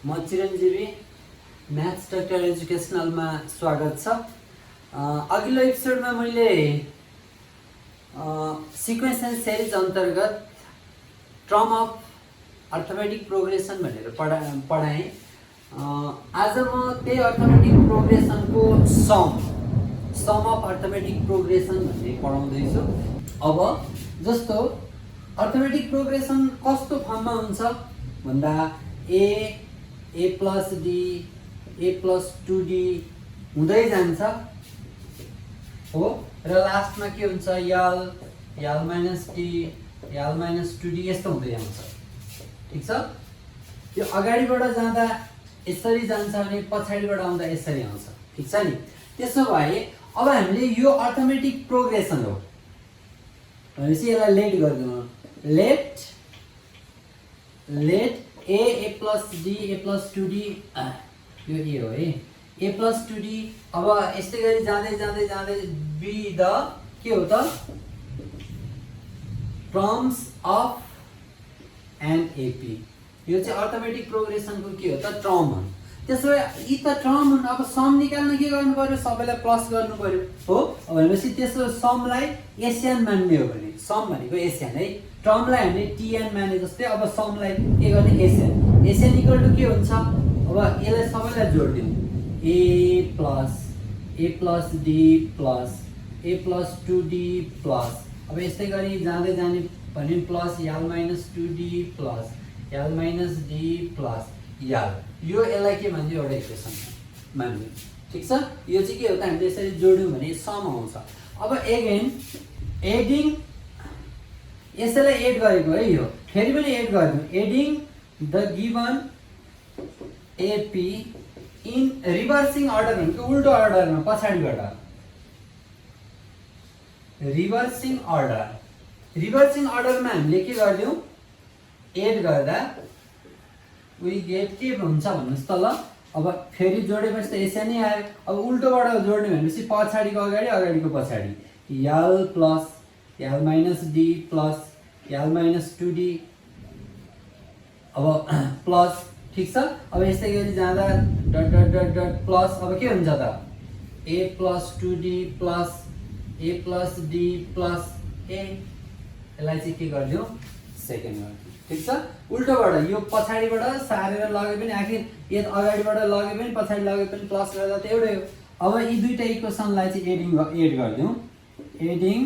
म चिरञ्जीवी maths doctor एजुकेसनलमा स्वागत छ। अघिल्लो एपिसोडमा मैले सिक्वेन्स एन्ड सिरिज अन्तर्गत टर्म अफ अर्थमेटिक प्रोग्रेसन भनेर पढाएँ। आज म त्यही अर्थमेटिक प्रोग्रेसनको सम अफ अर्थमेटिक प्रोग्रेसन भन्ने पढाउँदैछु। अब जस्तो अर्थमेटिक प्रोग्रेसन कस्तो फर्ममा हुन्छ भन्दा a plus D a plus 2d हुँदै जान्छ हो, र लास्टमा के हुन्छ यल minus D L minus 2d यस्तो हुँदै जान्छ। ठिक छ, यो अगाडिबाट जाँदा यसरी जान्छ भने पछाडिबाट आउँदा यसरी आउँछ। ठिक छ नि। त्यसो भए अब हामीले यो अर्थमेटिक प्रोग्रेसन हो भनेपछि यसलाई लेट गरिदिउँ। Let a plus D a plus 2d यो ए हो है, a प्लस 2d। अब यस्तै गरी जाँदै जाँदै जाँदै बी द के हो त टर्म्स अफ एन एपी। यो चाहिँ अर्थमेटिक प्रोग्रेसनको के हो त टर्म हो। त्यसो भए यी त टर्म हुन्। अब सम निकाल्न के गर्नु पर्यो, सबैलाई प्लस गर्नु पर्यो हो। भनेपछि त्यसो समलाई एसियन मान्ने हो भने सम भनेको एसियन है, टर्मलाई हामीले टिएन माने जस्तै अब समलाई के गर्ने एसियन इक्वल टु के हुन्छ। अब यसलाई सबैलाई जोडिदिउँ a plus d plus a plus 2d plus अब यस्तै गरी जाँदै जाने भने plus l minus 2d plus l minus d plus यल। यो यसलाई के भन्छ एउटा इक्वेसन मान्यो। ठिक छ, यो चाहिँ के हो त हामीले यसरी जोड्यौँ भने सम आउँछ। अब एगेन एडिङ यसैलाई एड गरेको है, यो फेरि पनि एड गरिदिउँ। Adding the given AP in reversing order भनेको उल्टो अर्डरमा पछाडिबाट रिभर्सिङ अर्डरमा हामीले के गरिदिउँ एड गर्दा वी गेट के हुन्छ भन्नुहोस् त ल। अब फेरि जोडेपछि त यसरी नै आयो। अब उल्टोबाट जोड्ने भनेपछि पछाडिको अगाडि अगाडिको पछाडि l plus l minus d plus l minus 2d अब प्लस। ठिक छ, अब यस्तै गरी जाँदा dot dot dot dot plus. अब के हुन्छ त a plus 2d plus a plus d plus a। यसलाई चाहिँ के गरिदिउँ सेकेन्ड गरिदिउँ। ठिक छ, उल्टोबाट यो पछाडिबाट सारेर लगे पनि आखिर यो अगाडिबाट लगे पनि पछाडि लगे पनि प्लस गर्दा त एउटै हो। अब यी दुईटा इक्वेसनलाई चाहिँ एड गरिदिउँ। एडिङ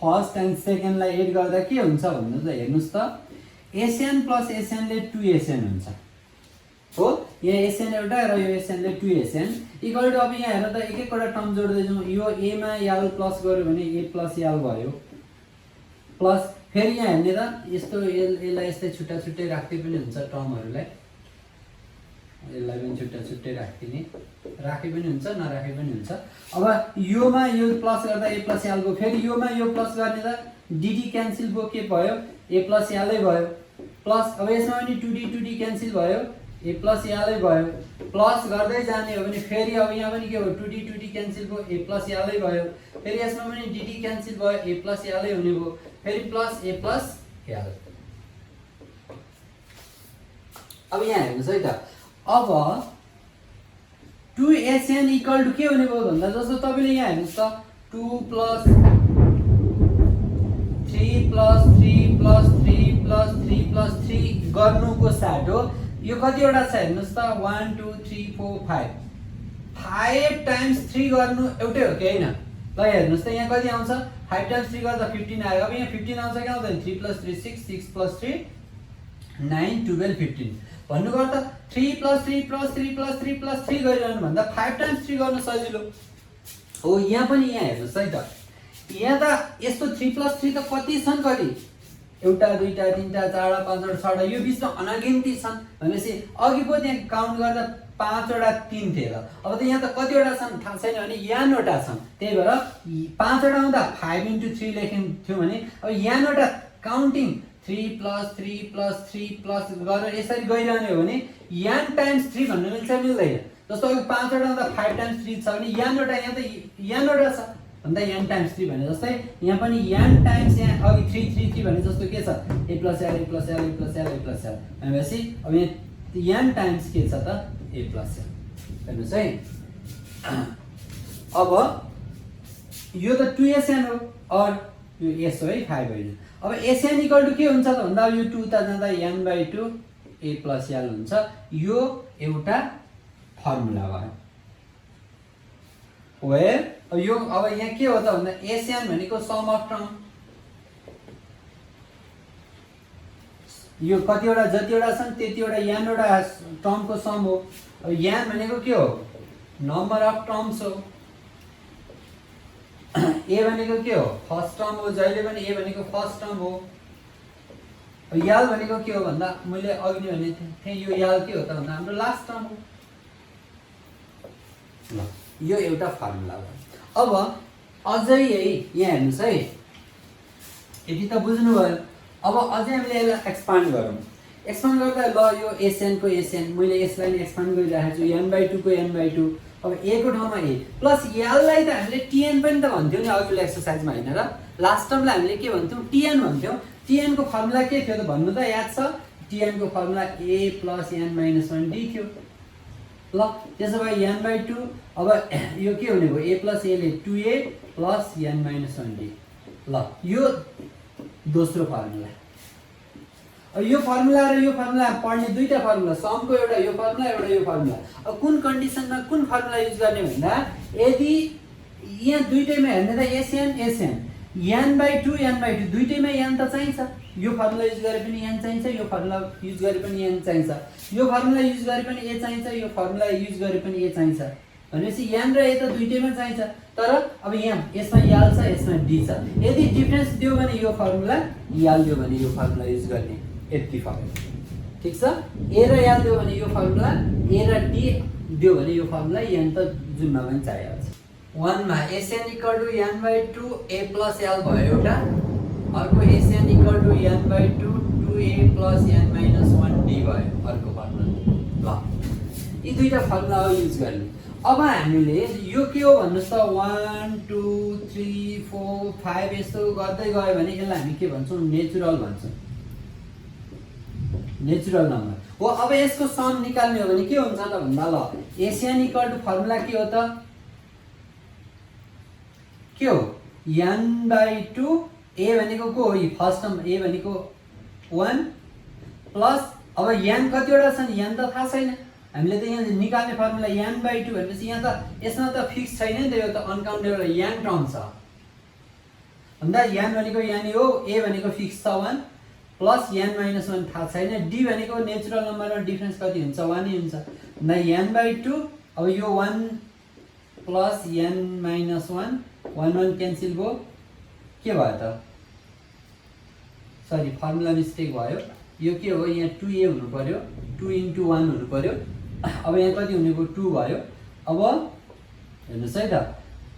फर्स्ट एन्ड सेकेन्डलाई एड गर्दा के हुन्छ भन्नु त हेर्नुहोस् त एसियन प्लस एसियनले 2एसियन हुन्छ हो। यहाँ एसियन एउटा र यो एसियनले 2एसियन इक्वल टु अब यहाँ हेर त एक एकवटा टर्म जोड्दै जाउँ। यो ए मा यल प्लस गर्यो भने ए प्लस यल भयो प्लस फेरि यहाँ हेर्ने त यस्तो यसलाई यस्तै छुट्टा छुट्टै राख्दै पनि हुन्छ टर्महरूलाई। यसलाई पनि छुट्टा छुट्टै राखे पनि हुन्छ नराखे पनि हुन्छ। अब योमा यो प्लस गर्दा ए प्लस यल गयो, फेरि योमा यो प्लस गर्ने त डिडी क्यान्सल भयो, के भयो ए प्लस यलै भयो प्लस। अब यसमा पनि 2d क्यान्सल भयो ए प्लस यलै भयो प्लस गर्दै जाने हो भने फेरि अब यहाँ पनि के भयो 2d क्यान्सल भयो ए प्लस यलै भयो। फेरि यसमा पनि डिडी क्यान्सल भयो ए प्लस यलै हुने भयो, फेरि प्लस ए प्लस यल। अब यहाँ हेर्नुहोस् है त अब 2एसियन इक्वल टु के हुने भयो भन्दा जस्तो तपाईँले यहाँ हेर्नुहोस् त 2 plus 3 plus 3 plus 3 plus 3 plus 3 गर्नुको साथ हो। यो कतिवटा छ हेर्नुहोस् त 1 2 3 4 5 टाइम्स 3 गर्नु एउटै हो कि होइन। ल हेर्नुहोस् त यहाँ कति आउँछ 5 टाइम्स 3 गर्दा 15 आयो। अब यहाँ 15 आउँछ कि आउँदैन 3 प्लस 3 6 6 प्लस 3 9 12 15 भन्नुको अर्थ 3 प्लस 3 प्लस 3 प्लस 3 प्लस 3 गरिरहनु भन्दा 5 टाइम्स 3 गर्न सजिलो हो। यहाँ पनि यहाँ हेर्नुहोस् है त यहाँ त यस्तो 3 प्लस 3 त कति छन्, कति एउटा दुईटा तिनटा चारवटा पाँचवटा छवटा यो बिचमा अनगिन्ती छन्। भनेपछि अघि पो त्यहाँ काउन्ट गर्दा 5वटा 3 थिए। अब त यहाँ त कतिवटा छन् थाहा छैन भने यानवटा छन्। त्यही भएर 5वटा आउँदा 5 × 3 लेखिन्थ्यो भने अब यानवटा काउन्टिङ 3 प्लस 3 प्लस 3 प्लस गरेर यसरी गइरहने हो भने यान टाइम्स 3 भन्नु मिल्छ मिल्दैन। जस्तो अघि 5वटा आउँदा 5 टाइम्स 3 छ भने यानवटा यहाँ त यानवटा छ भन्दा यान टाइम्स 3 भने जस्तै यहाँ पनि यान टाइम्स यहाँ अघि 3 3 3 भने जस्तो के छ ए प्लस यल ए प्लस यल ए प्लस यल ए प्लस यल भनेपछि अब यहाँ n टाइम्स के छ त a प्लस n। हेर्नुहोस् है, अब यो त 2sn हो और यो s हो है, 5 होइन। अब sn इक्वल टु के हुन्छ त भन्दा यो 2 त जाँदा n/2 a प्लस l हुन्छ। यो एउटा फर्मुला भयो। वेयर अब यो अब यहाँ के हो त भन्दा sn भनेको सम अफ टर्म, यो कतिवटा जतिवटा छन् त्यतिवटा n वटा टर्मको सम हो। अब n भनेको के हो, नम्बर अफ टर्म्स हो। a भनेको के हो, फर्स्ट टर्म हो, जहिले पनि a भनेको फर्स्ट टर्म हो। l भनेको के हो भन्दा मैले अघि नै भनेको थिएँ, यो l के हो त भन्दा हाम्रो लास्ट टर्म हो। ल यो एउटा फर्मुला हो। अब अझै है यहाँ हेर्नुहोस् है, यति त बुझ्नुभयो। अब अझै हामीले यसलाई एक्सपान्ड गरौँ। एक्सपान्ड गर्दा ल यो sn को sn, मैले यसलाई नै एक्सपान्ड गरिरहेको छु, n/2 को n/2। अब a को ठाउँमा a प्लस l लाई त हामीले tn पनि त भन्थ्यौँ नि अघिल्लो एक्सरसाइजमा, होइन र? लास्ट टर्मलाई हामीले के भन्थ्यौँ, tn भन्थ्यौँ। tn को फर्मुला के थियो त भन्नु त याद छ? tn को formula a plus n-1 d थियो। ल त्यसो भए n/2 अब यो के हुने भयो, a प्लस a ले 2a प्लस n-1 d। ल यो दोस्रो फर्मुला। अब यो फर्मुला र यो फर्मुला पढ्ने दुईटा फर्मुला, समको एउटा यो फर्मुला, एउटा यो फर्मुला। अब कुन कन्डिसनमा कुन फर्मुला युज गर्ने भन्दा यदि यहाँ दुईटैमा हेर्ने त sn n/2 n/2 दुईटैमा n त चाहिन्छ। यो फर्मुला युज गरे पनि n चाहिन्छ, यो फर्मुला युज गरे पनि n चाहिन्छ, यो फर्मुला युज गरे पनि a चाहिन्छ, यो फर्मुला युज गरे पनि a चाहिन्छ। भनेपछि n र a त दुईटैमा चाहिन्छ। तर अब यहाँ यसमा l छ, यसमा d छ। यदि डिफरेन्स दियो भने यो फर्मुला, l दियो भने यो फर्मुला युज गर्ने, यति फरक। ठीक छ? a र l दियो भने यो फर्मुला, a र d दियो भने यो फर्मुला, n त जुन नभए चाहिहाल्छ। 1 मा sn equal to n/2 a plus l भयो एउटा, अर्को sn equal to n/2 2a plus n-1 d भयो अर्को फर्मुला। ल यी दुईटा फर्मुला हो युज गर्ने। अब हामीले यो के हो भन्नुस् त, 1 2 3 4 5 यस्तो गर्दै गयो भने यसलाई हामी के भन्छौँ, नेचुरल भन्छौँ, नेचुरल नम्बर हो। अब यसको सम निकाल्ने हो भने के हुन्छ त भन्दा ल sn इक्वल टु फर्मुला के हो त, के हो, n/2 a भनेको को हो, फर्स्ट टर्म a भनेको 1 प्लस अब n कतिवटा छन् n त थाहा छैन, हामीले त यहाँ निकाल्ने फर्मुला n/2 भनेपछि यहाँ त यसमा त फिक्स छैन नि त, यो त अनकाउन्टेबल n टर्म छ भन्दा n भनेको यानी हो, a भनेको फिक्स छ 1 प्लस n-1 थाहा छैन, d भनेको नेचुरल नम्बरमा डिफरेन्स कति हुन्छ, 1 नै हुन्छ। भन्दा n/2 अब यो 1 प्लस n-1 1 क्यान्सल भयो, के भयो त, सरी फर्मुला मिस्टेक भयो। यो के हो, यहाँ 2a हुनु पर्यो, 2 × 1 हुनु पर्यो। अब यहाँ कति हुने भयो, 2 भयो। अब हेर्नुहोस् है त,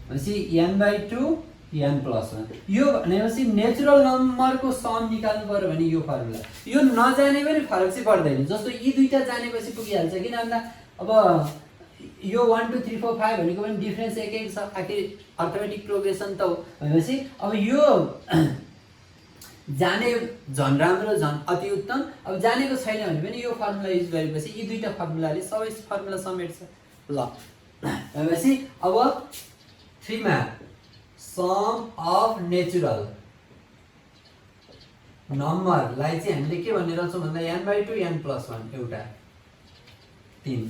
भनेपछि n/2 n प्लस 1 यो भनेपछि नेचुरल नम्बरको सम निकाल्नु पर्यो भने यो फर्मुला। यो नजाने पनि फरक चाहिँ पर्दैन, जस्तो यी दुईटा जानेपछि पुगिहाल्छ। किन भन्दा अब यो 1 2 3 4 5 भनेको पनि डिफरेन्स एक एक छ, आखिर अर्थमेटिक प्रोग्रेसन त हो। भनेपछि अब यो जाने झन् राम्रो, झन् अति उत्तम। अब जानेको छैन भने पनि यो फर्मुला युज गरेपछि यी दुईटा फर्मुलाले सबै फर्मुला समेट्छ। ल भनेपछि अब 3 मा सम अफ नेचुरल नम्बरलाई चाहिँ हामीले के भन्ने रहेछौँ भन्दा n/2 n प्लस 1 एउटा 3।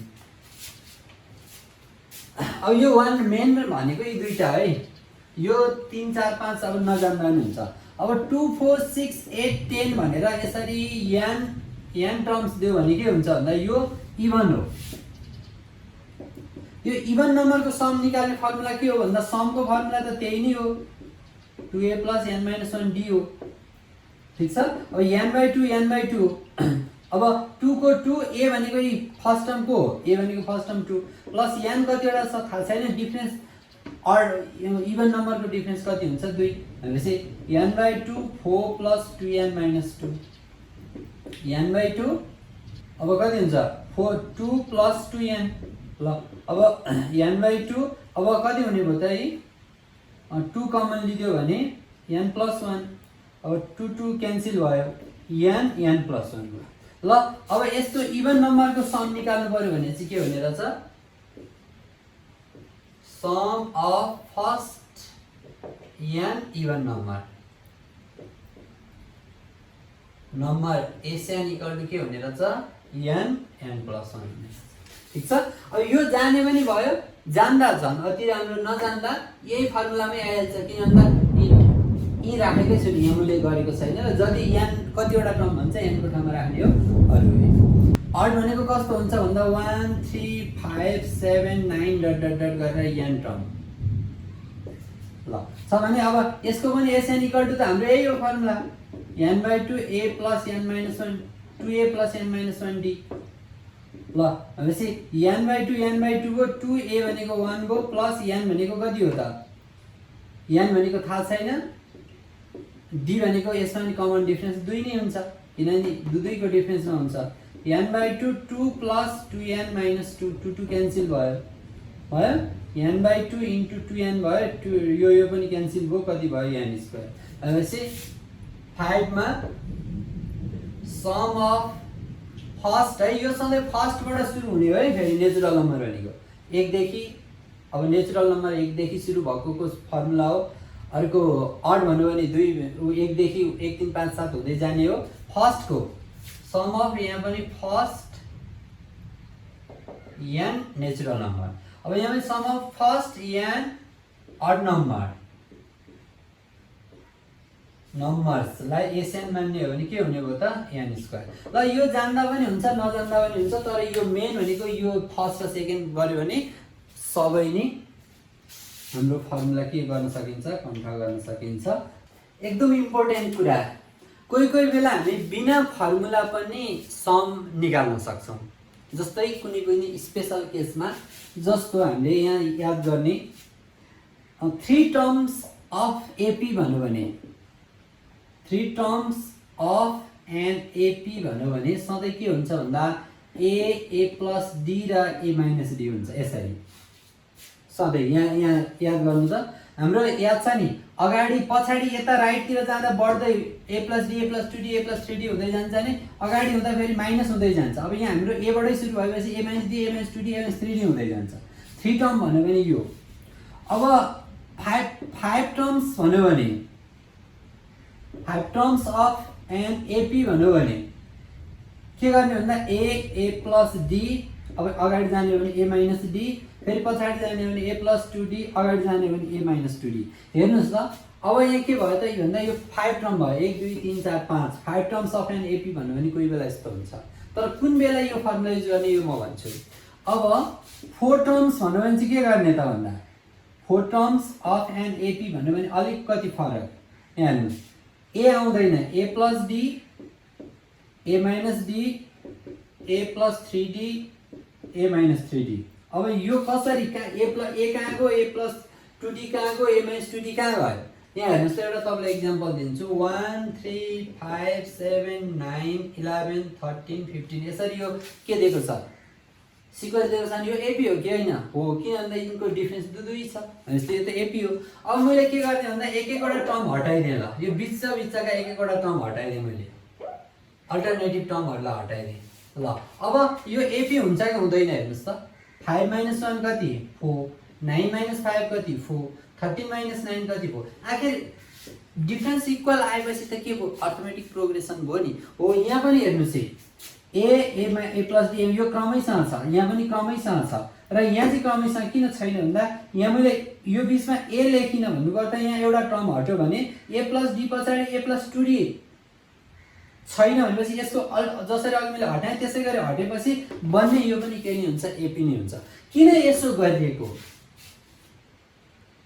अब यो 1 मेन भनेको यी दुईटा है, यो 3 4 5 अब नजान्दा पनि हुन्छ। अब 2 4 6 8 10 भनेर यसरी n टर्म्स दियो भने के हुन्छ भन्दा यो इभन हो। यो इभन नम्बरको सम निकाल्ने फर्मुला के हो भन्दा समको फर्मुला त त्यही नै हो, 2a प्लस n-1 d हो। ठीक छ? अब n/2 n/2 अब 2 को 2 a भनेको फर्स्ट टर्म को हो, a भनेको फर्स्ट टर्म 2 प्लस n कतिवटा छ थाहा छैन, डिफरेन्स और इभन नम्बरको डिफरेन्स कति हुन्छ 2 भनेपछि n/2 4 प्लस 2n-2 n/2 अब कति हुन्छ 4 2 प्लस 2n। ल अब n/2 अब कति हुने भयो त, 2 कमन लिदियो भने n प्लस 1, अब 2 2 क्यान्सल भयो, n प्लस 1 भयो। ल अब यस्तो इभन नम्बरको सम निकाल्नु पर्यो भने चाहिँ के हुने रहेछ, sum of first n even number SN equal to के हुने रहेछ, n प्लस 1 हुने। ठीक छ, अब यो जाने पनि भयो, जान्दा झन् अति राम्रो, नजान्दा यही फर्मुलामै आइहाल्छ। किन भन्दा यी राखेकै छु नि, यहाँ मैले गरेको छैन र जति n कतिवटा टर्म भन्छ n को ठाउँमा राख्ने हो अरु। अड भनेको कस्तो हुन्छ भन्दा 1 3 5 7 9 डट डट डट गरेर n टर्म ल छ भने अब यसको पनि एसएन इक्वल टु त हाम्रो यही हो formula, n/2 a plus n minus 1 2a plus n minus 1d। ल भनेपछि n/2 को 2a भनेको 1 गो प्लस n भनेको कति हो त, n भनेको थाहा छैन, d भनेको यसमा नि कमन डिफरेन्स 2 नै हुन्छ किनभने दुईको डिफरेन्समा हुन्छ। n/2 2 plus 2n minus 2 2 cancel भयो, n/2 into 2n भयो, यो पनि क्यान्सल भयो, कति भयो n स्क्वायर। भनेपछि 5 मा सम अफ फर्स्ट है, यो सधैँ फर्स्टबाट सुरु हुने हो है, फेरि नेचुरल नम्बर भनेको 1 देखि, अब नेचुरल नम्बर 1 देखि सुरु भएको फर्मुला हो। अर्को अड भन्यो भने 2 1 देखि 1 3 5 7 हुँदै जाने हो। फर्स्टको सम अफ यहाँ पनि फर्स्ट n नेचुरल नम्बर, अब यहाँ पनि sum of first n odd नम्बर्सलाई एसएन मान्ने हो भने के हुने भयो त, n स्क्वायर। ल यो जान्दा पनि हुन्छ नजान्दा पनि हुन्छ, तर यो मेन भनेको यो फर्स्ट र सेकेन्ड गर्यो भने सबै नै हाम्रो फर्मुला के गर्न सकिन्छ, कन्ट्रोल गर्न सकिन्छ। एकदम इम्पोर्टेन्ट कुरा, कोही कोही बेला हामी बिना फर्मुला पनि सम निकाल्न सक्छौँ। जस्तै कुनै कुनै स्पेशल केसमा, जस्तो हामीले यहाँ याद गर्ने 3 टर्म्स अफ एपी भन्यो भने, 3 टर्म्स अफ एन एपी भन्यो भने सधैँ के हुन्छ भन्दा ए प्लस डी र ए माइनस डी हुन्छ। यसरी सधैँ यहाँ याद गर्नु त, हाम्रो याद छ नि, अगाडि पछाडि यता राइटतिर जाँदा बढ्दै ए प्लस डी ए प्लस 2डी ए प्लस 3डी हुँदै जान्छ नि, अगाडि हुँदा फेरि माइनस हुँदै जान्छ। अब यहाँ हाम्रो एबाटै सुरु भएपछि ए माइनस डी ए माइनस 2डी ए माइनस 3डी हुँदै जान्छ। 3 टर्म भन्यो भने यो, अब 5 टर्म्स भन्यो भने 5 टर्म्स अफ एन एपी भन्यो भने के गर्ने भन्दा ए प्लस डी, अब अगाडि जाने हो भने ए माइनस डी, फेरि पछाडि जाने हो भने ए प्लस 2डी, अगाडि जाने हो भने ए माइनस 2डी। हेर्नुहोस् त, अब यहाँ के भयो त भन्दा यो 5 टर्म भयो, 1 2 3 4 5 5 टर्म्स अफ एन एपी भन्यो भने कोही बेला यस्तो हुन्छ, तर कुन बेला यो फर्मुला युज गर्ने यो म भन्छु। अब 4 टर्म्स भन्यो भने चाहिँ के गर्ने त भन्दा 4 टर्म्स अफ एन एपी भन्यो भने अलिक कति फरक, यहाँ हेर्नुहोस्, ए आउँदैन, a plus d a minus d a plus 3डी ए माइनस 3डी। अब यो कसरी ए कहाँ गयो, ए प्लस 2डी कहाँ गयो, ए माइनस 2डी कहाँ गयो। यहाँ हेर्नुहोस् त, एउटा तपाईँलाई इक्जाम्पल दिन्छु, 1 3 5 7 9 11 13 15 यसरी यो के दिएको छ, सिक्वेन्स दिएको छ नि, यो एपी हो कि होइन हो, किन भन्दा यिनको डिफरेन्स दुई छ भनेपछि यो त एपी हो। अब मैले के गर्ने भन्दा एक एकवटा टर्म हटाइदिएँ, ल यो बिचका एक एकवटा टर्म हटाइदिएँ, मैले अल्टरनेटिभ टर्महरूलाई हटाइदिएँ। ल अब यो एपी हुन्छ कि हुँदैन हेर्नुहोस् त, 5 - 1 कति 4, 9 - 5 कति 4, 13 - 9 कति 4। आखिर डिफरेन्स इक्वल आएपछि त के भयो, अटोमेटिक प्रोग्रेसन भयो नि। हो यहाँ पनि हेर्नुहोस् है, ए प्लस डी यो क्रमैसँग छ, यहाँ पनि क्रमैसँग छ, र यहाँ चाहिँ क्रमैसँग किन छैन भन्दा यहाँ मैले यो बिचमा ए लेखिन भन्नु गर्दा यहाँ एउटा टर्म हट्यो भने ए प्लस डी पछाडि ए प्लस 2डी छैन भनेपछि यसको जसरी अघि मैले हटाएँ त्यसै गरी हटेपछि बन्ने यो पनि के नै हुन्छ, एपी नै हुन्छ। किन यसो गरिएको,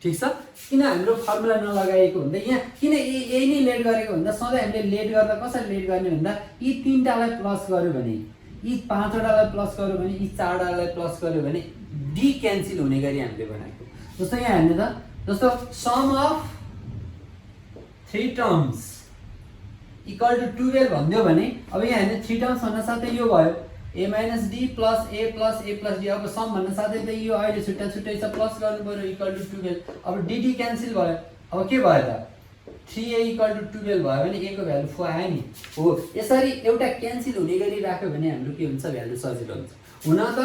ठिक छ, किन हाम्रो फर्मुला नलगाएको भन्दा यहाँ किन यही नै लेट गरेको भन्दा सधैँ हामीले लेट गर्दा कसरी लेट गर्ने भन्दा यी 3टालाई प्लस गर्यो भने, यी 5वटालाई प्लस गर्यो भने, यी 4वटालाई प्लस गर्यो भने डी क्यान्सल हुने गरी हामीले बनाएको। जस्तो यहाँ हेर्नु त, जस्तो sum of 3 terms equal to 12 भनिदियो भने अब यहाँ हेर्नु 3 टर्म्स भन्न साथै यो भयो ए माइनस डी प्लस ए प्लस डी। अब सम भन्न साथै त यो अहिले छुट्टा छुट्टै छ, प्लस गर्नु पर्यो इक्वल टु 12। अब डी क्यान्सल भयो, अब के भयो त 3a इक्वल टु 12 भयो भने a को भ्यालु 4 आयो नि हो। यसरी एउटा क्यान्सल हुने गरी राख्यो भने हाम्रो के हुन्छ भ्यालु सजिलो हुन्छ। हुन त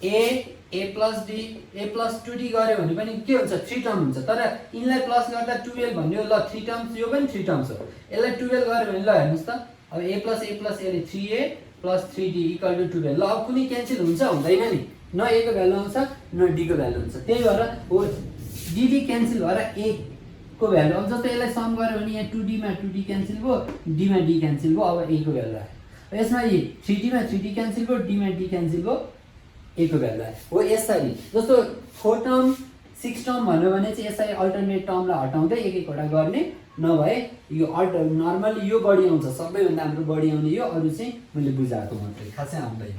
a plus d a plus 2d गर्यो भने पनि के हुन्छ 3 टर्म हुन्छ। तर यिनलाई प्लस गर्दा 12 भन्यो ल 3 टर्म्स यो पनि 3 टर्म्स हो। यसलाई 12 गर्यो भने ल हेर्नुस् त अब a plus यसले 3a plus 3d equal to 12। ल अब कुनै क्यान्सल हुन्छ हुँदैन नि, न a को भ्यालु आउँछ न d को भ्यालु हुन्छ। त्यही भएर हो dd क्यान्सल भएर a को भ्यालु अब जस्तो यसलाई सम गर्यो भने यहाँ 2d मा 2d क्यान्सल भयो, d मा d क्यान्सल भयो, अब a को भ्यालु आयो। यसमा 3d मा 3d क्यान्सल भयो, d मा d क्यान्सल भयो, a को भ्यालु आयो हो। यसरी जस्तो 4 टर्म 6 टर्म भन्यो भने चाहिँ यसरी अल्टरनेट टर्मलाई हटाउँदै एक एकवटा गर्ने नभए यो नर्मली यो बढी आउँछ, सबैभन्दा हाम्रो बढी आउने यो, अरु चाहिँ मैले बुझाएको मात्रै खासै आउँदैन।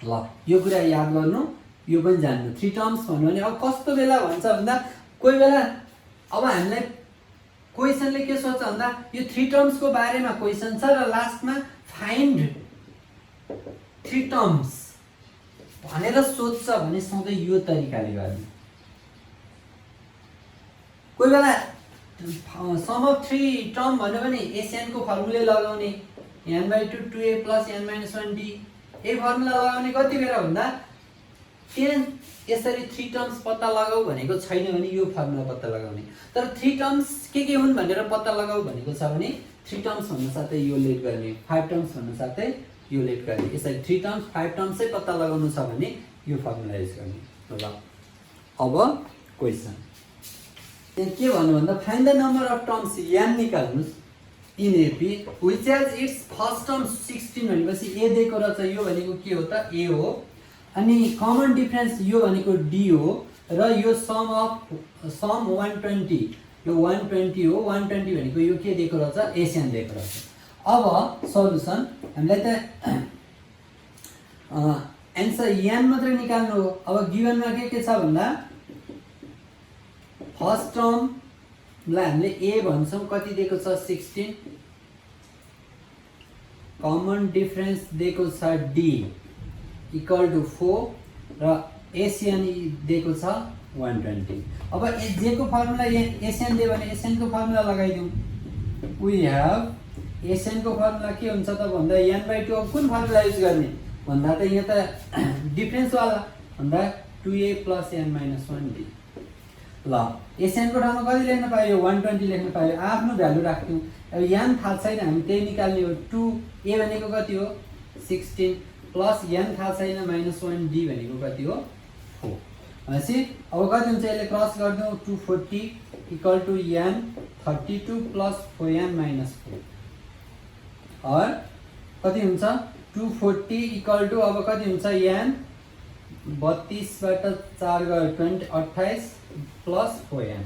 ल यो कुरा याद गर्नु, यो पनि जान्नु। 3 टर्म्स भन्यो भने अब कस्तो बेला भन्छ भन्दा कोही बेला अब हामीलाई क्वेशनले के सोध्छ भन्दा यो 3 टर्म्स को बारेमा क्वेशन छ र लास्टमा फाइन्ड 3 टर्म्स भनेर सोध्छ भने सधैँ यो तरिकाले गर्ने। कोही बेला सम अफ 3 टर्म भन्यो भने एसएन को फर्मुला लगाउने n/2 2a + n-1d ए फर्मुला लगाउने कति बेला भन्दा 10 यसरी 3 टर्म्स पत्ता लगाऊ भनेको छैन भने यो फर्मुला पत्ता लगाउने। तर 3 टर्म्स के हुन् भनेर पत्ता लगाऊ भनेको छ भने 3 टर्म्स भन्नु साथै यो लेट गर्ने, 5 टर्म्स भन्नु साथै यो लेट गर्ने। यसरी 3 टर्म्स 5 टर्म्सै पत्ता लगाउनु छ भने यो फर्मुला युज गर्ने। ल अब क्वेशन के भन्नु भन्दा find the number of terms n निकाल्नुस् in AP which has its first term 16 भनेपछि a दिएको रहेछ, यो भनेको के हो त a हो। अनि कमन डिफरेन्स यो भनेको d हो र यो सम 120 यो 120 हो। 120 भनेको यो के दिएको रहेछ एसएन दिएको रहेछ। अब सल्युसन हामीलाई त एन्सर n मात्र निकाल्नु हो। अब गिभनमा के छ भन्दा फर्स्ट टर्मलाई हामीले a भन्छौं, कति दिएको छ 16, कमन डिफरेन्स दिएको छ d इक्वल टु 4 र एसएन दिएको छ 120। अब जे को फर्मुला एसएन दियो भने एसएन को फर्मुला लगाइदिउँ। वी हेभ एसएन को फर्मुला के हुन्छ त भन्दा n/2 अब कुन फर्मुला युज गर्ने भन्दा त यहाँ त डिफरेन्स वाला भन्दा 2a + n-1d। ल एसएन को ठाउँमा कति लेख्न पायो 120 लेख्न पायो, आफ्नो भ्यालु राख्यौं। अब n थाहा छैन हामी त्यही निकाल्ने हो। 2a भनेको कति हो 16 प्लस n थाहा छैन -1d भनेको कति हो 4 भनेपछि अब कति हुन्छ यसले क्रस गर्दियौ 240 equal to n 32 plus 4n - 4 और कति हुन्छ 240 इक्वल टु अब कति हुन्छ n 32 बाट 4 गयो 28 प्लस 4n।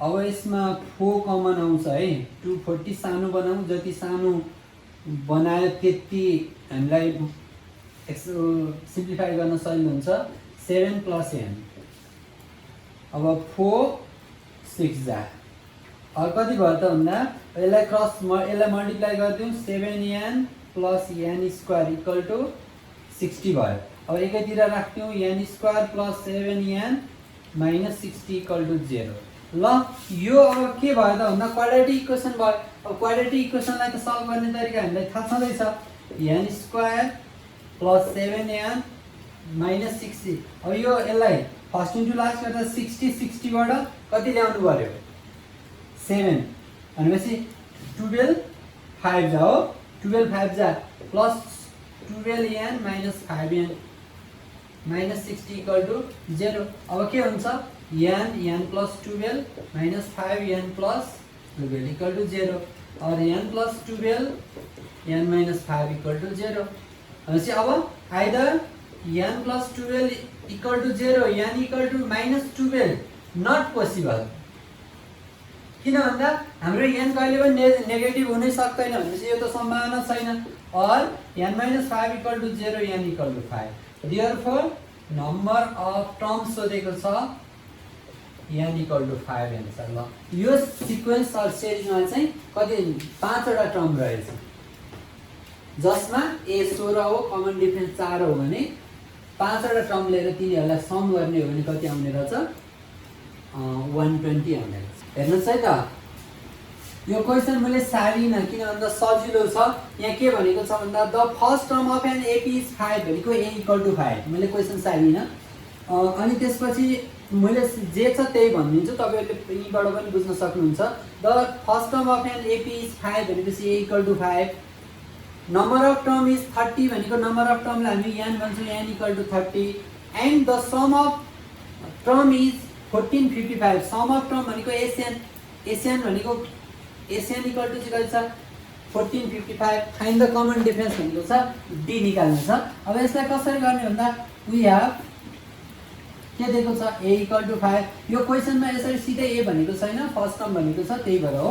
अब यसमा 4 कमन आउँछ है। 240 सानो बनाऊ, जति सानो बनायो त्यति हामीलाई सिम्प्लिफाई गर्न सजिलो हुन्छ। 7 + n अब 4 6 जा अब कति भयो त भन्दा यसलाई यसलाई multiply गर्दियौ 7n + n² equal to 60 भयो। अब एकैतिर राख्दियौ n² + 7n - 60 इक्वल टु 0। ल यो अब के भयो त भन्दा क्वाड्रेटिक इक्वेसन भयो। अब क्वाड्रेटिक इक्वेसनलाई त सल्भ गर्ने तरिका हामीलाई थाहा छँदैछ, n² + 7n - 60। अब यो यसलाई फर्स्ट इन्टु लास्ट गर्दा 60 बाट कति ल्याउनु पर्यो 7 भनेपछि 12 5 जा हो। 12 5 जा plus 12n - 5n - 60 equal to 0। अब के हुन्छ n + 12 - 5n + 12 इक्वल टु 0 और n + 12 n - 5 इक्वल टु 0। भनेपछि अब either n + 12 equal to 0 n equal to -12 not possible. किन भन्दा हाम्रो n कहिले पनि नेगेटिभ हुनै सक्दैन भनेपछि यो त सम्भावना छैन। और n - 5 equal to 0 n equal to 5। Therefore number of terms सोधेको छ n इक्वल टु 5 एन्सर। ल यो सिक्वेन्स अर सिरिजमा चाहिँ कति 5 वटा टर्म रहेछ जसमा a 16 हो, कमन डिफरेन्स 4 हो भने 5 वटा टर्म लिएर तिनीहरूलाई सम गर्ने हो भने कति आउने रहेछ 120 आउने रहेछ। हेर्नुहोस् है त यो क्वेसन मैले सारिनँ किन भन्दा सजिलो छ। यहाँ के भनेको छ भन्दा the first term of an AP is 5 भनेको ए इक्वल टु 5। मैले क्वेसन सारिनँ। अनि त्यसपछि मैले जे छ त्यही भनिदिन्छु, तपाईँहरूले यहीँबाट पनि बुझ्न सक्नुहुन्छ। The first term of an AP is 5 भनेपछि a equal to 5। Number of term is 30 भनेको नम्बर अफ टर्मलाई हामी एन भन्छौँ, n equal to 30। And the sum of term is 1455। Sum of term भनेको एसएन, एसएन भनेको Sn equal to चाहिँ कति छ 1455। फाइन्ड द कमन डिफरेन्स भनेको छ डी निकाल्नु छ। अब यसलाई कसरी गर्ने भन्दा वी हेभ के दिएको छ ए इक्वल टु 5। यो क्वेसनमा यसरी सिधै ए भनेको छैन, फर्स्ट टर्म भनेको छ, त्यही भएर हो।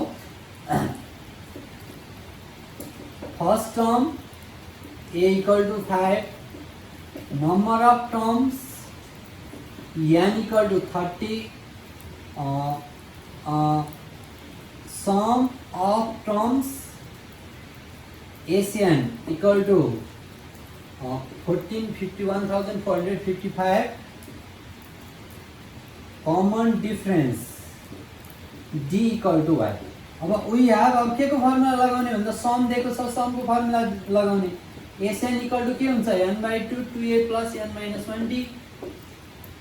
First term A equal to 5, number of terms N equal to 30, sum of terms ACN equal to 1451,455, common difference D equal to Y। अब we have अब के को फर्मुला लगाउने भन्दा सम दिएको छ, समको फर्मुला लगाउने। ACN इक्वल टु के हुन्छ n/2 2a plus n minus 1d।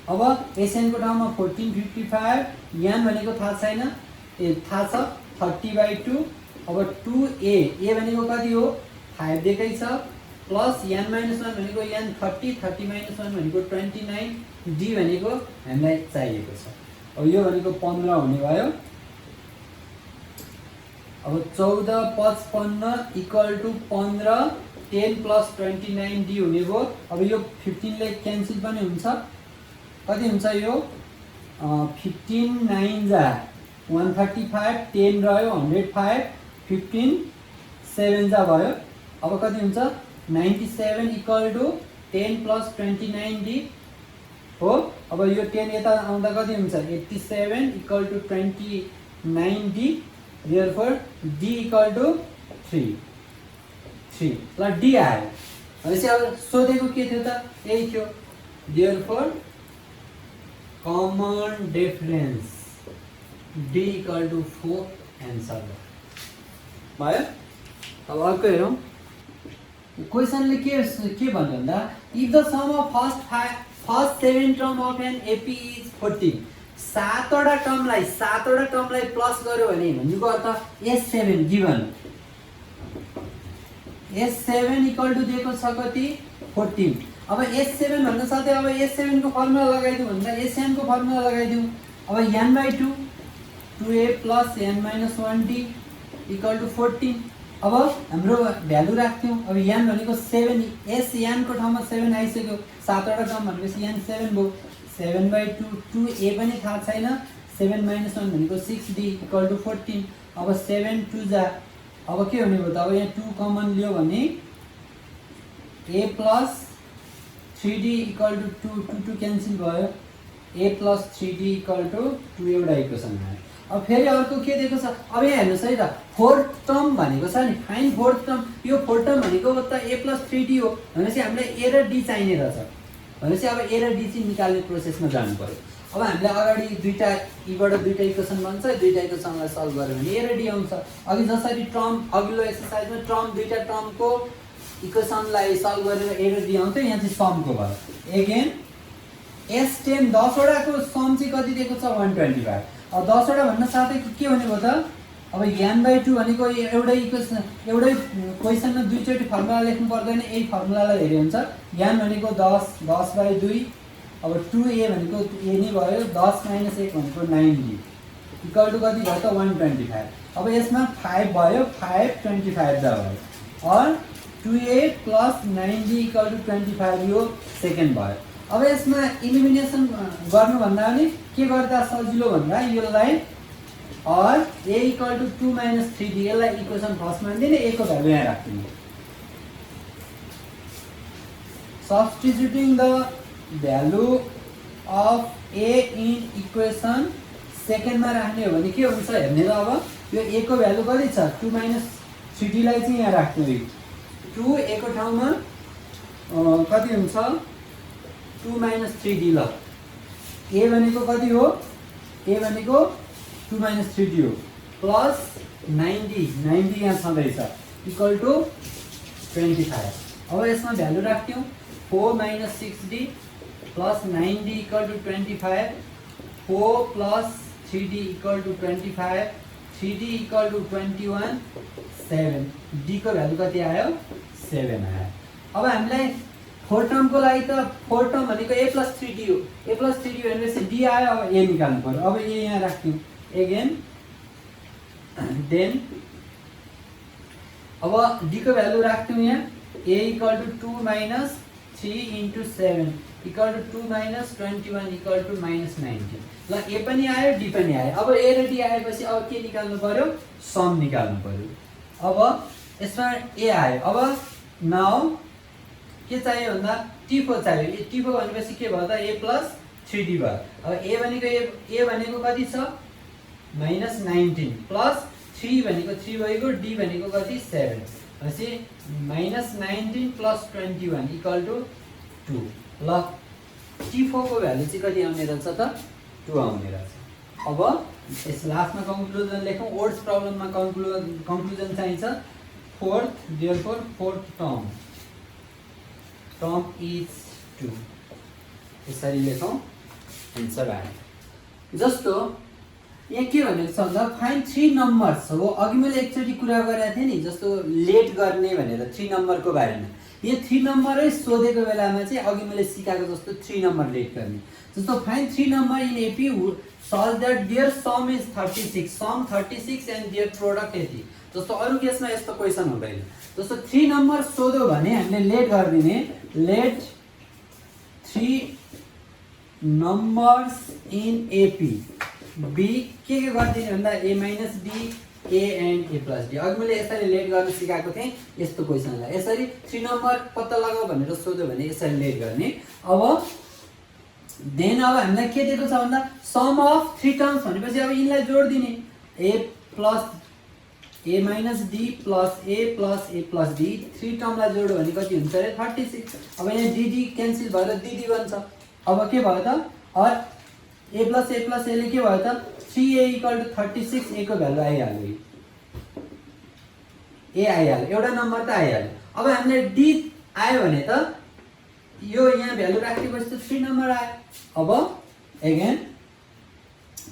अब ACN को ठाउँमा 1455, n भनेको थाहा छैन, थाहा छ 30/2। अब 2a, a भनेको कति हो 5 दिएकै छ, प्लस n माइनस 1 भनेको n 30, 30 माइनस 1 भनेको 29, d भनेको हामीलाई चाहिएको छ। अब यो भनेको 15 हुने भयो। अब 14 55 इक्वल टु 15, 10 प्लस 29 d हुने भयो। अब यो 15 ले क्यान्सल पनि हुन्छ, कति हुन्छ यो 15 9 जा 135, 10 रह्यो 105, 15 7 जा भयो। अब कति हुन्छ 97 इक्वल टु 10 प्लस 29d हो। अब यो 10 यता आउँदा कति हुन्छ 87 equal to 29d। Therefore d equal to 3 ल d आयो। भनेपछि अब सोधेको के थियो त यही थियो। Therefore common difference D equal to 4 answer भयो। अब अर्को हेरौँ। क्वेसनले के भन्यो भन्दा if the sum of first 7 term of an AP is 14। 7वटा टर्मलाई प्लस गर्यो भने भन्नुको अर्थ S7 given S7 equal to दिएको छ कति 14। अब S7 भन्न साथै अब S7 को फर्मुला लगाइदिउँ भन्दा SN को फर्मुला लगाइदिउँ। अब n/2 2a plus n minus 1d equal to 14। अब हाम्रो भ्यालु राख्थ्यौँ। अब n भनेको 7, SN को ठाउँमा 7 आइसक्यो, 7वटा टर्म भनेपछि n 7 भयो। 7/2 2a पनि थाहा छैन, 7 माइनस 1 भनेको 6d इक्वल टु 14। अब 7 2 जा अब के हुने भयो त अब यहाँ 2 कमन लियो भने a plus 3d equal to 2 2 cancel भयो, a plus 3d equal to 2 एउटा इक्वेसन आयो। अब फेरि अर्को के दिएको छ। अब यहाँ हेर्नुहोस् है त फोर्थ टर्म भनेको छ नि, फाइन फोर्थ टर्म। यो फोर्थ टर्म भनेको त a प्लस 3d हो। भनेपछि हामीलाई a र d चाहिने रहेछ। भनेपछि अब a र d चाहिँ निकाल्ने प्रोसेसमा जानु पर्यो। अब हामीले अगाडि दुईटा यीबाट दुईटा इक्वेसन बन्छ, दुईटा इक्वेसनलाई सल्भ गर्यो भने a र d आउँछ। अघि जसरी टर्म अघिल्लो एक्सरसाइजमा टर्म दुईटा टर्मको इक्वेसनलाई सल्भ गरेर a र d आउँथ्यो, यहाँ चाहिँ समको भयो। एगेन S10 10वटाको सम चाहिँ कति दिएको छ 125। अब 10वटा भन्न साथै के हुने भयो त अब n/2 भनेको एउटै इक्वेसन एउटै क्वेसनमा दुईचोटि फर्मुला लेख्नु पर्दैन, यही फर्मुलालाई हेरे हुन्छ। n भनेको 10 10/2। अब 2a भनेको a नै भयो, 10 माइनस 1 भनेको 9d इक्वल टु कति भयो त 125। अब यसमा 5 भयो, 5 25 जा भयो। और 2a plus 9d equal to 25 यो सेकेन्ड भयो। अब यसमा इलिमिनेसन गर्नु भन्दा पनि के गर्दा सजिलो भन्दा यसलाई और a equal to 2 minus 3d यसलाई इक्वेसन फर्स्टमा दिने, a को भ्यालु यहाँ राख्दिने। Substituting the value of a in equation सेकेन्डमा राख्ने हो भने के हुन्छ हेर्ने र। अब यो a को भ्यालु कति छ 2 माइनस 3d लाई चाहिँ यहाँ राख्ने। 2 a को ठाउँमा कति हुन्छ 2 माइनस 3d ल। a भनेको कति हो a भनेको 2 माइनस 3d हो, प्लस 90 यहाँ छँदैछ इक्वल टु 25। अब यसमा भ्यालु राख्यौँ 4 - 6d plus 9d equal to 25, 4 plus 3d equal to 25, 3d equal to 21, 7 d को भ्यालु कति आयो 7 आयो। अब हामीलाई 4 टर्मको लागि त 4 टर्म भनेको a + 3d हो, a + 3d भनेपछि d आयो। अब a निकाल्नु पर्यो। अब a यहाँ राख्यौँ अगेन देन अब d को भ्यालु राख्यौँ यहाँ a equal to 2 - 3 × 7 equal to 2 - 21 equal to -19। ल a पनि आयो d पनि आयो। अब a र d आएपछि अब के निकाल्नु पर्यो सम निकाल्नु पर्यो। अब यसमा a आयो। अब नाउ के चाहियो भन्दा t4 चाहियो। t4 भनेपछि के भयो त a + 3d भयो। अब a भनेको कति छ -19 प्लस 3 भनेको 3 भएको, d भनेको कति 7 भनेपछि -19 + 21 इक्वल टु 2। ल t4 को भ्यालु चाहिँ कति आउने रहेछ त 2 आउने रहेछ। अब यस लास्टमा कन्क्लुजन लेखौँ। ओड्स प्रब्लममा कन्क्लुजन चाहिन्छ। देयरफोर फोर्थ टर्म इज 2 यसरी लेखौँ एन्सर आयो। जस्तो यहाँ के भनेको छ भन्दा फाइन्ड 3 नम्बर्स हो। अघि मैले एकचोटि कुरा गरेको थिएँ नि जस्तो लेट गर्ने भनेर 3 नम्बरको बारेमा। यो 3 नम्बरै सोधेको बेलामा चाहिँ अघि मैले सिकाएको जस्तो 3 नम्बर लेट गर्ने। जस्तो find 3 number in AP such that their sum is 36, sum 36 and their product यति। जस्तो अरु केसमा यस्तो क्वेसन हुँदैन। जस्तो 3 नम्बर सोध्यो भने हामीले लेट गरिदिने let 3 numbers in AP be के गरिदिने भन्दा a - d a and a + d। अघि मैले यसरी लेट गर्न सिकाएको थिएँ यस्तो क्वेसनलाई। यसरी 3 नम्बर पत्ता लगाऊ भनेर सोध्यो भने यसरी लेट गर्ने। अब देन अब हामीलाई के दिएको छ भन्दा सम अफ 3 टर्म्स भनेपछि अब यिनलाई जोड्दिने a + a - d plus a + d 3 टर्मलाई जोड्यो भने कति हुन्छ अरे 36। अब यहाँ dd क्यान्सल भएर dd बन्छ। अब के भयो त और a + a ले के भयो त 3a इक्वल टु 36 a को भ्यालु आइहाल्यो। a आइहाल्यो एउटा नम्बर त आइहाल्यो। अब हामीले d आयो भने त यो यहाँ भ्यालु राखेपछि त 3 नम्बर आयो। अब अगेन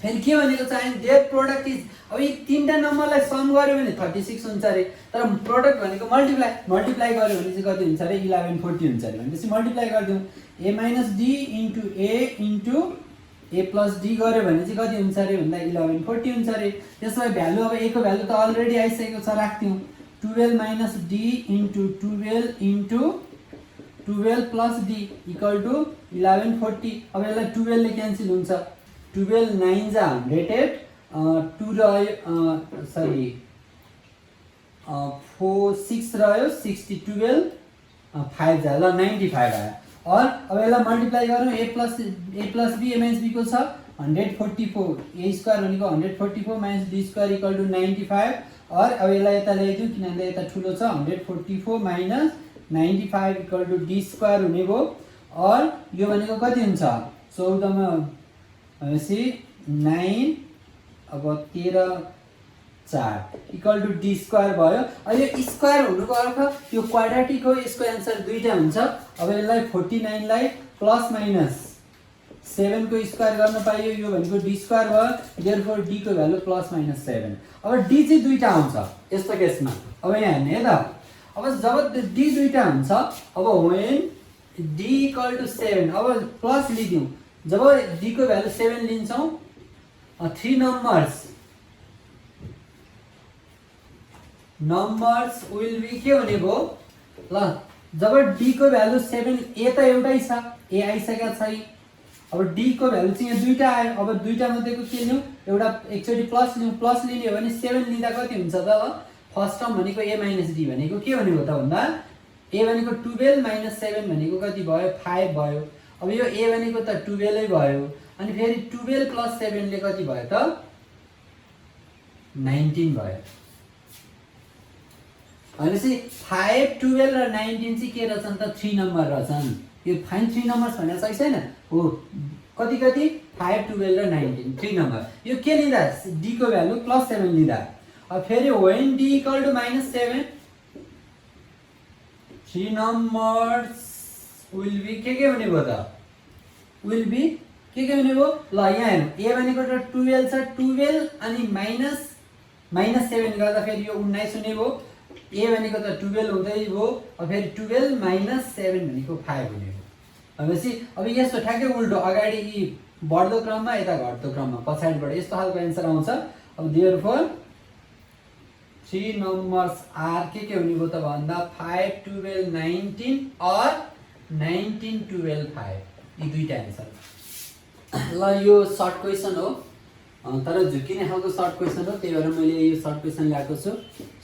फेरि के भनेको छ देयर प्रोडक्ट इज। अब यी तीनटा नम्बरलाई सम गर्यो भने 36 हुन्छ अरे। तर प्रोडक्ट भनेको मल्टिप्लाई गर्यो भने चाहिँ कति हुन्छ अरे 1140 हुन्छ अरे। भनेपछि मल्टिप्लाई गरिदिउँ a - d * a + d गर्यो भने चाहिँ कति हुन्छ अरे भन्दा 1140 हुन्छ अरे। त्यसमा भ्यालु अब a को भ्यालु त अलरेडी आइसकेको छ राख्दिउँ 12 - d * 12 + d इक्वल टु 1140। अब यसलाई 12 ले क्यान्सल हुन्छ 12 9 जा 108 2 रह्यो 4 6 रह्यो 60 12 5 जा ल 95 आयो। और अब यसलाई मल्टिप्लाई गरौँ a + b a - b को छ 144 a स्क्वायर भनेको 144 - d स्क्वायर इक्वल टु 95। और अब यसलाई यता ल्याइदिउँ किनभने यता ठुलो छ 144 - 95 इक्वल टु d स्क्वायर हुने भयो। और यो भनेको कति हुन्छ 14 मा भनेपछि 9 अब 13 4 इक्वल टु d स्क्वायर भयो। अहिले स्क्वायर हुनुको अर्थ यो क्वाड्रेटिक हो यसको एन्सर दुईटा हुन्छ। अब यसलाई 49 लाई ±7 को स्क्वायर गर्न पाइयो यो भनेको d स्क्वायर भयो। देयरफोर d को भ्यालु ±7। अब d चाहिँ दुईटा आउँछ यस्तो केसमा। अब यहाँ हेर्ने है त अब जब d दुईटा हुन्छ अब when d इक्वल टु 7 अब प्लस लिदिउँ जब d को भ्यालु 7 लिन्छौँ 3 नम्बर्स विल बी के हुने भयो ल जब d को भ्यालु 7 a त एउटै छ a आइसकेको छ। अब d को भ्यालु चाहिँ यहाँ दुईटा आयो। अब दुईटा मध्येको के लिउँ एउटा एकचोटि प्लस लिउँ। प्लस लिने हो भने 7 लिँदा कति हुन्छ त फर्स्ट टर्म भनेको a - d भनेको के हुने हो त भन्दा a भनेको 12 - 7 भनेको कति भयो 5 भयो। अब यो a भनेको त 12 नै भयो अनि फेरि 12 + 7 ले कति भयो त 19 भयो। भनेपछि 5 12 र 19 चाहिँ के रहेछन् त 3 नम्बर रहेछन्। यो फाइन 3 नम्बर्स भनेर छ छैन हो कति 5 12 र 19 3 नम्बर। यो के लिँदा d को भ्यालु +7 लिँदा। अब फेरि when d equal to -7 3 numbers will be के हुने भयो त will be के हुने भयो ल यहाँ हेर्नु a भनेको त 12 छ 12 अनि -7 गर्दा फेरि यो 19 हुने भयो a भनेको त 12 हुँदै भयो अब फेरि 12 - 7 भनेको 5 हुने भयो भनेपछि अब यस्तो ठ्याक्कै उल्टो अगाडि यी बढ्दो क्रममा यता घट्दो क्रममा पछाडिबाट यस्तो खालको एन्सर आउँछ अब देयरफोर 3 numbers are के हुने भयो त भन्दा 5 12 19 or 19 12 5 यी दुईटा एन्सर ल यो सर्ट क्वेशन हो तर झुकिने खालको सर्ट क्वेशन हो त्यही भएर मैले यो सर्ट क्वेशन ल्याएको छु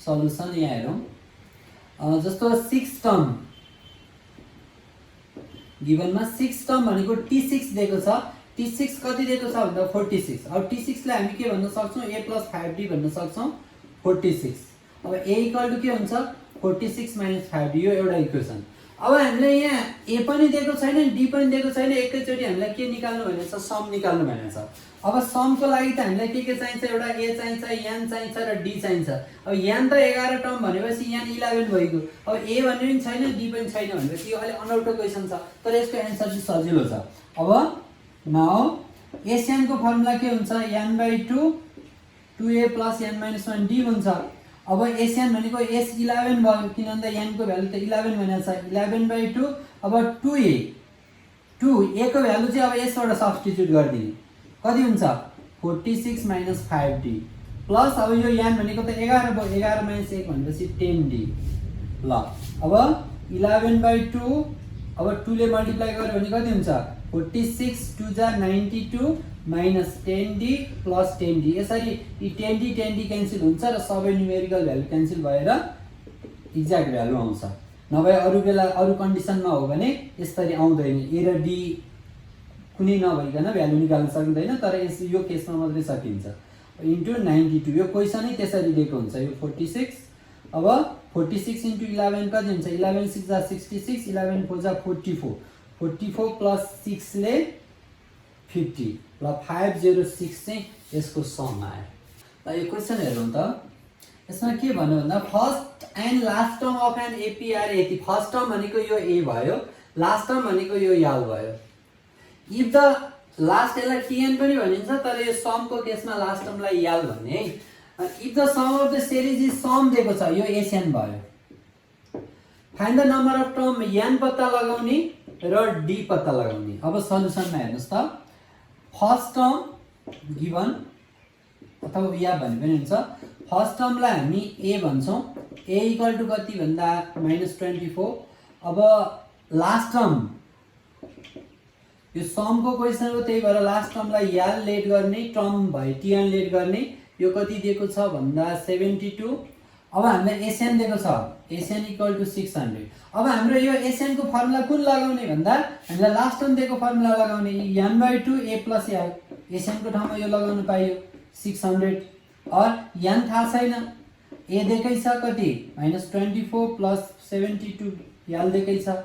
सल्युसन यहाँ हेरौँ जस्तो 6 टर्म गिभनमा 6 टर्म भनेको t6 दिएको छ t6 कति दिएको छ भन्दा 46 अब t6 लाई हामी के भन्न सक्छौं a + 5d भन्न सक्छौं 46 अब a इक्वल टु के हुन्छ 46 - 5d यो एउटा इक्वेसन अब हामीले यहाँ a पनि दिएको छैन d पनि दिएको छैन एकैचोटी हामीलाई के निकाल्नु भनेको छ सम निकाल्नु भनेको छ अब समको लागि त हामीलाई के चाहिन्छ एउटा a चाहिन्छ n चाहिन्छ र d चाहिन्छ अब n त 11 टर्म भनेपछि n 11 भइगयो अब a भन्ने पनि छैन d पनि छैन भनेपछि यो अलि अनौठो क्वेशन छ तर यसको एन्सर चाहिँ सजिलो छ अब नाउ एसएन को फर्मुला के हुन्छ n/2 2a + n - 1d हुन्छ अब एसएन भनेको s11 भयो किनभने n को भ्यालु त 11 भनेको छ 11/2 अब 2a 2a को भ्यालु चाहिँ अब s बाट सब्स्टिट्युट गरिदिने कति हुन्छ 46 - 5d प्लस अब यो n भनेको त 11 भयो 11 - 1 भनेपछि 10d ल अब 11/2 अब 2 ले मल्टिप्लाई गर्यो भने कति हुन्छ 46 2 जा 92 minus 10d plus 10d यसरी यी 10d क्यान्सल हुन्छ र सबै न्युमेरिकल भ्यालु क्यान्सल भएर एक्ज्याक्ट भ्यालु आउँछ नभए अरु बेला अरु कन्डिसनमा हो भने यसरी आउँदैन a र d कुनै नभइकन भ्यालु निकाल्न सकिँदैन तर यो केसमा मात्रै सकिन्छ इन्टु 92 यो क्वेशनै त्यसरी दिएको हुन्छ यो 46 अब 46 * 11 कति हुन्छ 11 6 जा 66 11 4 जा 44 44 plus 6 ले 50 ल 506 चाहिँ यसको सम आयो ल यो क्वेशन हेरौँ त यसमा के भन्नु भन्दा first and last term of an AP are यति फर्स्ट टर्म भनेको यो a भयो लास्ट टर्म भनेको यो l भयो इफ द लास्ट यसलाई tn पनि भनिन्छ तर यो सम को केसमा लास्ट टर्मलाई l भन्ने if the sum of the series is sum दिएको छ यो एसएन भयो find the number of term n पत्ता लगाउने र d पत्ता लगाउने अब सल्युसनमा हेर्नुस् त फर्स्ट टर्म गिवन अथवा या भन्ने पनि हुन्छ फर्स्ट टर्मलाई हामी a भन्छौं a इक्वल टु कति भन्दा -24 अब लास्ट टर्म यो सम को क्वेशन हो त्यही भएर लास्ट टर्मलाई l लेट गर्ने टर्म भए tn लेट गर्ने यो कति दिएको छ भन्दा 72 अब हामीलाई एसएन दिएको छ एसएन इक्वल टु 600 अब हाम्रो यो एसएन को फर्मुला कुन लगाउने भन्दा हामीलाई लास्ट टर्म दिएको फर्मुला लगाउने n/2 a + l एसएन को ठाउँमा यो लगाउन पाइयो 600 और n थाहा छैन a दिएकै छ कति -24 + 72 l दिएकै छ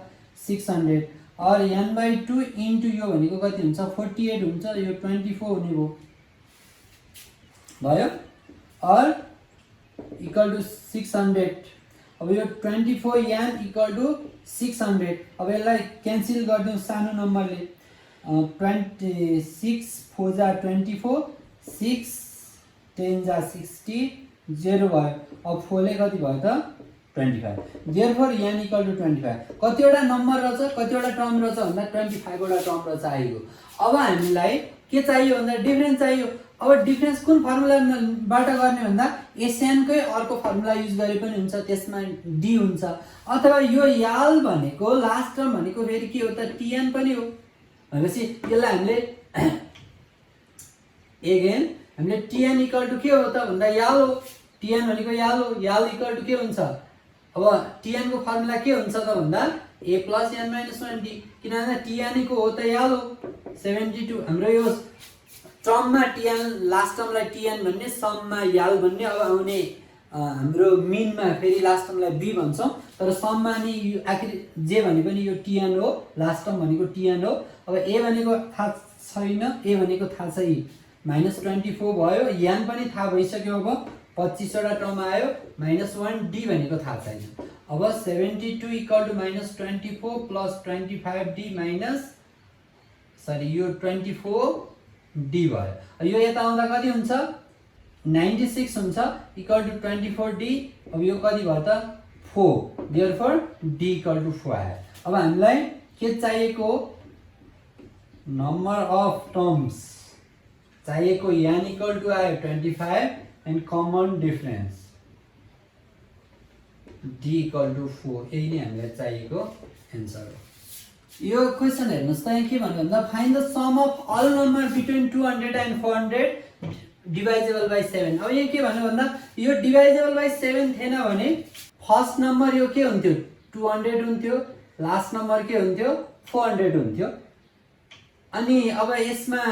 600 और n/2 इन्टु यो भनेको कति हुन्छ 48 हुन्छ यो 24 हुने भयो और इक्वल टु 600 अब यो 24 n इक्वल टु 600 अब यसलाई क्यान्सल गर्दियौ सानो नम्बरले 26 4 जा 24 6 10 जा 60 0 भयो अब 4 ले कति भयो त 25 देयरफोर n इक्वल टु 25 कतिवटा नम्बर रहेछ कतिवटा टर्म रहेछ भन्दा 25 वटा टर्म रहेछ आइगयो अब हामीलाई के चाहियो भन्दा डिफरेन्स चाहियो अब डिफरेन्स कुन फर्मुलाबाट गर्ने भन्दा एसएन कै अर्को फर्मुला युज गरे पनि हुन्छ त्यसमा डी हुन्छ अथवा यो याल भनेको लास्ट टर्म भनेको फेरि के हो त टीएन पनि हो भनेपछि यसलाई हामीले अगेन हामीले टीएन इक्वल टु के हो त भन्दा याल हो टीएन भनेको याल हो याल इक्वल टु के हुन्छ अब टीएन को फर्मुला के हुन्छ त भन्दा a + n - 1d किनभने टीएन को हो त याल हो 72 हाम्रो यो टर्ममा टीएन लास्ट टर्मलाई टीएन भन्ने सममा याल भन्ने अब आउने हाम्रो मिनमा फेरि लास्ट टर्मलाई b भन्छौं तर सममा नि यो आखिर जे भने पनि यो टीएन हो लास्ट टर्म भनेको टीएन हो अब a भनेको थाहा छैन a भनेको थाहा छ -24 भयो n पनि थाहा भइसक्यो अब 25 वटा टर्म आयो -1d भनेको थाहा छैन। अब 72 equal to -24 plus 25d minus sorry यो 24d भयो। यो यता आउँदा कति हुन्छ 96 हुन्छ इक्वल टु 24d। अब यो कति भयो त 4 देयरफोर d इक्वल टु 4 आयो। अब हामीलाई के चाहिएको नम्बर अफ टर्म्स चाहिएको n इक्वल टु आयो 25 and common difference d equal to 4 यही नै हामीलाई चाहिएको एन्सर हो। यो क्वेशन हेर्नुस् त के भन्नु भन्दा find the sum of all number between 200 and 400 divisible by 7। अब यहाँ के भन्नु भन्दा यो डिभाइजेबल बाइ 7 थिएन भने फर्स्ट नम्बर यो के हुन्थ्यो 200 हुन्थ्यो, लास्ट नम्बर के हुन्थ्यो 400 हुन्थ्यो। अनि अब यसमा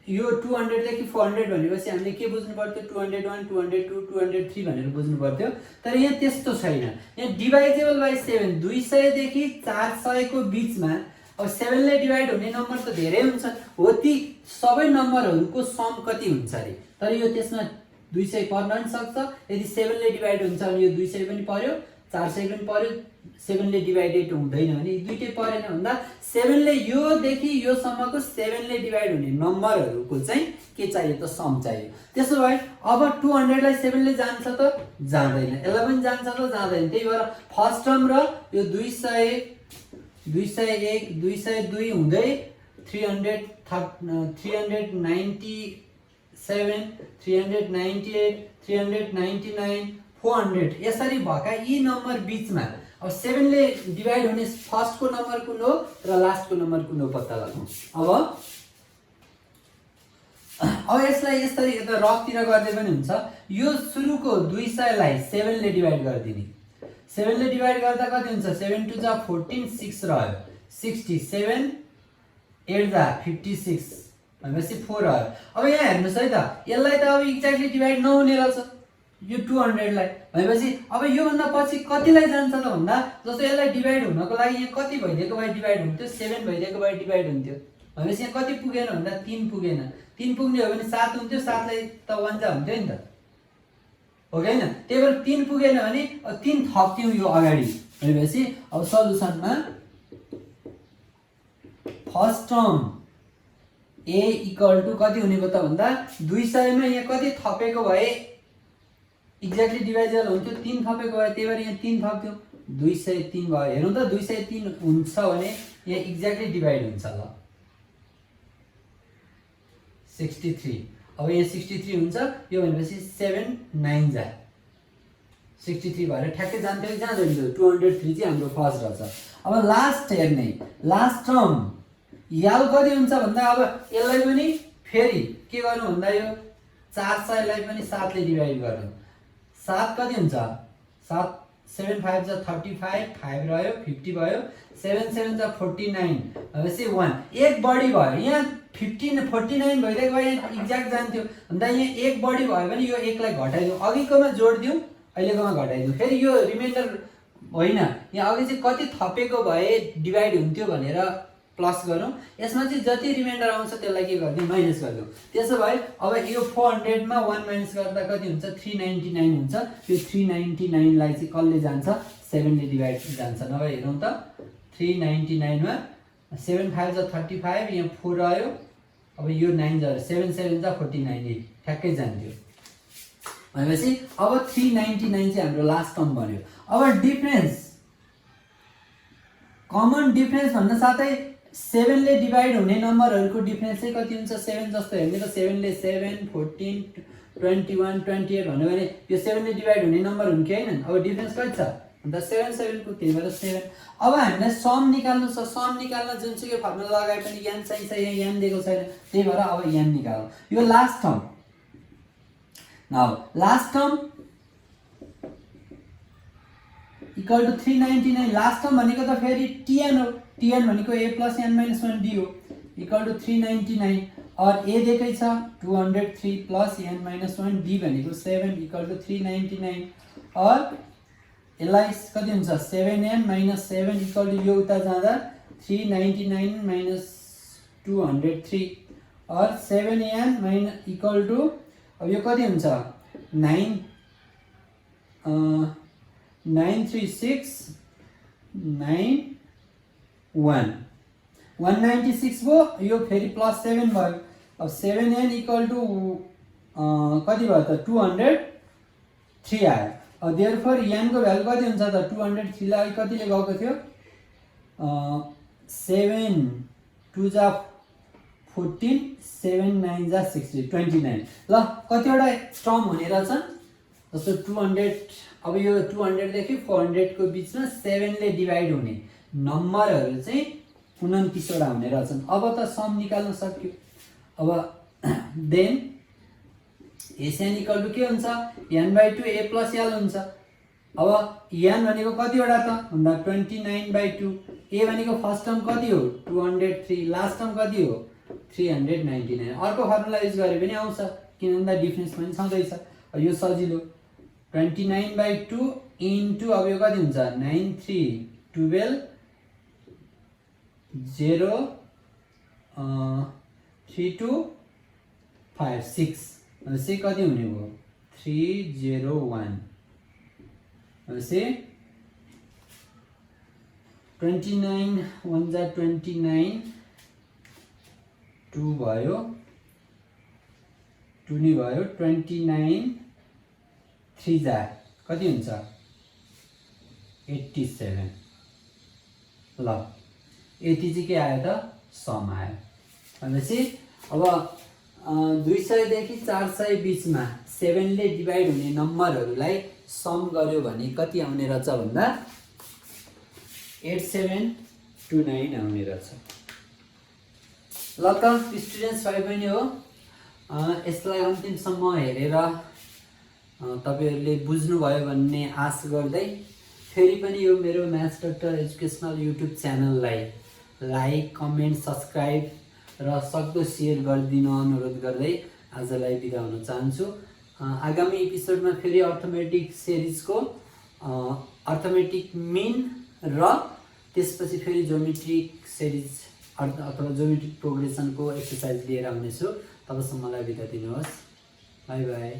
यो 200 देखि 400 भनेपछि हामीले के बुझ्नु पर्थ्यो 201 202 203 भनेर बुझ्नु पर्थ्यो। तर यहाँ त्यस्तो छैन। यहाँ डिभाइजेबल बाइ 7 200 देखि 400 को बीचमा अब 7 ले डिभाइड हुने नम्बर त धेरै हुन्छ हो, ती सबै नम्बरहरूको सम कति हुन्छ रे। तर यो त्यसमा 200 पर्न पनि सक्छ। यदि 7 ले डिभाइड हुन्छ भने यो 200 पनि पर्यो 400 पनि पर्यो। 7 ले डिभाइडेड हुँदैन भने दुईटै परेन भन्दा 7 ले यो देखि यो सम्मको 7 ले डिभाइड हुने नम्बरहरूको चाहिँ के चाहियो त सम चाहियो। त्यसो भए अब 200 लाई 7 ले जान्छ त जाँदैन, यसलाई पनि जान्छ त जाँदैन। त्यही भएर फर्स्ट टर्म र यो 200 201 202 हुँदै 397 398 399 400 यसरी भएका यी नम्बर बीचमा अब 7 ले डिभाइड हुने फर्स्ट को नम्बर कुन हो र लास्ट को नम्बर कुन हो पत्ता लगाउँ। अब यसलाई यसरी यता रफतिर गर्दै पनि हुन्छ। यो सुरुको 200 लाई 7 ले डिभाइड गरिदिने। 7 ले डिभाइड गर्दा कति हुन्छ 7 2 जा 14 6 रह्यो 67 8 जा 56 भनेपछि 4 रह्यो। अब यहाँ हेर्नुस् है त यसलाई त अब एक्ज्याक्टली डिभाइड नहुने रहेछ यो 200 लाई भनेपछि अब यो भन्दा पछि कतिलाई जान्छ त भन्दा जस्तो यसलाई डिभाइड हुनको लागि यहाँ कति भइदिएको भए डिभाइड हुन्थ्यो 7 भइदिएको भए डिभाइड हुन्थ्यो भनेपछि यहाँ कति पुगेन भन्दा 3 पुगेन। 3 पुग्ने हो भने 7 हुन्थ्यो 7 लाई त 1 जा हुन्थ्यो नि त हो कि हैन। त्यही भएर 3 पुगेन भने 3 थप्थ्यौं यो अगाडि भनेपछि अब सल्युसनमा first term a equal to कति हुनेको त भन्दा 200 मा यहाँ कति थपेको भए एक्ज्याक्टली डिभाइजेबल हुन्थ्यो 3 थपेको भए त्यही भएर यहाँ 3 थप्थ्यौं 203 भयो। हेरौँ त 203 हुन्छ भने यहाँ एक्ज्याक्टली डिभाइड हुन्छ ल 63। अब यहाँ 63 हुन्छ यो भनेपछि 7 9 जा 63 भएर ठ्याक्कै जान्थ्यो कि जाँदैन 203 चाहिँ हाम्रो फर्स्ट रहेछ। अब लास्ट हेर्ने लास्ट टर्म याल कति हुन्छ भन्दा अब यसलाई पनि फेरि के गर्नु भन्दा यो 400 लाई पनि 7 ले डिभाइड गर्नु। 7 कति हुन्छ 7 7 5 जा 35 5 रह्यो 50 भयो 7 7 जा 49 भनेपछि 1 एक बढी भयो। यहाँ 15 49 भइरहेको भए यहाँ एक्ज्याक्ट जान्थ्यो भन्दा यहाँ एक बढी भयो भने यो एकलाई घटाइदिउँ अघिकोमा जोडिदिउँ अहिलेकोमा घटाइदिउँ फेरि यो रिमाइन्डर होइन यहाँ अघि चाहिँ कति थपेको भए डिभाइड हुन्थ्यो भनेर प्लस गरौँ। यसमा चाहिँ जति रिमाइन्डर आउँछ त्यसलाई के गरिदिउँ माइनस गरिदिउँ। त्यसो भए अब यो 400 मा 1 माइनस गर्दा कति हुन्छ 399 हुन्छ। यो 399 लाई चाहिँ कसले जान्छ 7 ले डिभाइड जान्छ। नभए हेरौँ त 399 मा 7 5 जा 35 यहाँ 4 रह्यो अब यो 9 जा 7 7 जा 49 ठ्याक्कै जान्थ्यो भनेपछि अब 399 चाहिँ हाम्रो लास्ट टर्म बन्यो। अब डिफरेन्स कमन डिफरेन्स भन्न साथै 7 ले डिभाइड हुने नम्बरहरूको डिफरेन्स चाहिँ कति हुन्छ 7 जस्तो हेर्ने त 7 ले 7 14 21 28 भन्यो भने यो 7 ले डिभाइड हुने नम्बर हुन् कि हैन। अब डिफरेन्स कति छ भन्दा 7 7 को त्यही भएर 7। अब हामीलाई सम निकाल्नु छ। सम निकाल्न जुनसुकै फर्मुला लगाए पनि n चाहिन्छ यहाँ n दिएको छैन त्यही भएर अब n निकालौँ। यो last term now last term equal to 399 last term भनेको त फेरि tn हो। tn भनेको a + n - 1d हो इक्वल टु 399 और a दिएकै छ 203 + n - 1d भनेको 7 इक्वल टु 399 और यसलाई कति हुन्छ 7n - 7 इक्वल टु यो उता जाँदा 399 - 203 और 7n इक्वल टु अब यो कति हुन्छ 9 93691 196 भयो, यो फेरि +7 भयो। अब 7n इक्वल टु कति भयो त 203 आयो। देयरफोर n को भ्यालु कति हुन्छ त 203 लाई कतिले गएको थियो 7 2 जा 14 7 9 जा 60 29। ल कतिवटा टर्म हुने रहेछन् जस्तो 200, अब यो 200 देखि 400 को बीचमा 7 ले डिभाइड हुने नम्बरहरु चाहिँ 29 वटा हुने रहेछन्। अब त सम निकाल्न सक्यो। अब देन एसएन इक्वल टु के हुन्छ n/2 a + l हुन्छ। अब n भनेको कतिवटा त भन्दा 29/2, a भनेको फर्स्ट टर्म कति हो 203, लास्ट टर्म कति हो 399। अर्को फर्मुला युज गरे पनि आउँछ किनभने डिफरेन्स पनि छँदैछ। यो सजिलो 29/2 इन्टु अब यो कति हुन्छ 9 3 12 0 3 2 5 6 से कति हुने भयो 301। से 29 1 जा 29 2 भयो 2 नि भयो 29 3 जा कति हुन्छ 87। ल यति चाहिँ के आयो त सम आयो भनेपछि अब 200 देखि 400 बीचमा 7 ले डिभाइड हुने नम्बरहरुलाई सम गर्यो भने कति आउने रहेछ भन्दा 8729 आउने रहेछ। ल त स्टुडेन्ट्स भाइ बहिनी हो, यसलाई अन्तिमसम्म हेरेर तपाईहरुले बुझ्नुभयो भन्ने आश गर्दै फेरि पनि यो मेरो म्याथ्स डाक्टर एजुकेशनल युट्युब च्यानललाई लाइक कमेन्ट सब्स्क्राइब र सक्दो सेयर गरिदिन अनुरोध गर्दै आजलाई बिदा हुन चाहन्छु। आगामी एपिसोडमा फेरि अर्थमेटिक सिरिजको अर्थमेटिक मिन र त्यसपछि फेरि ज्योमेट्रिक सिरिज अथवा ज्योमेट्रिक प्रोग्रेसनको एक्सरसाइज लिएर आउनेछु। तबसम्मलाई बिदा दिनुहोस्। By by.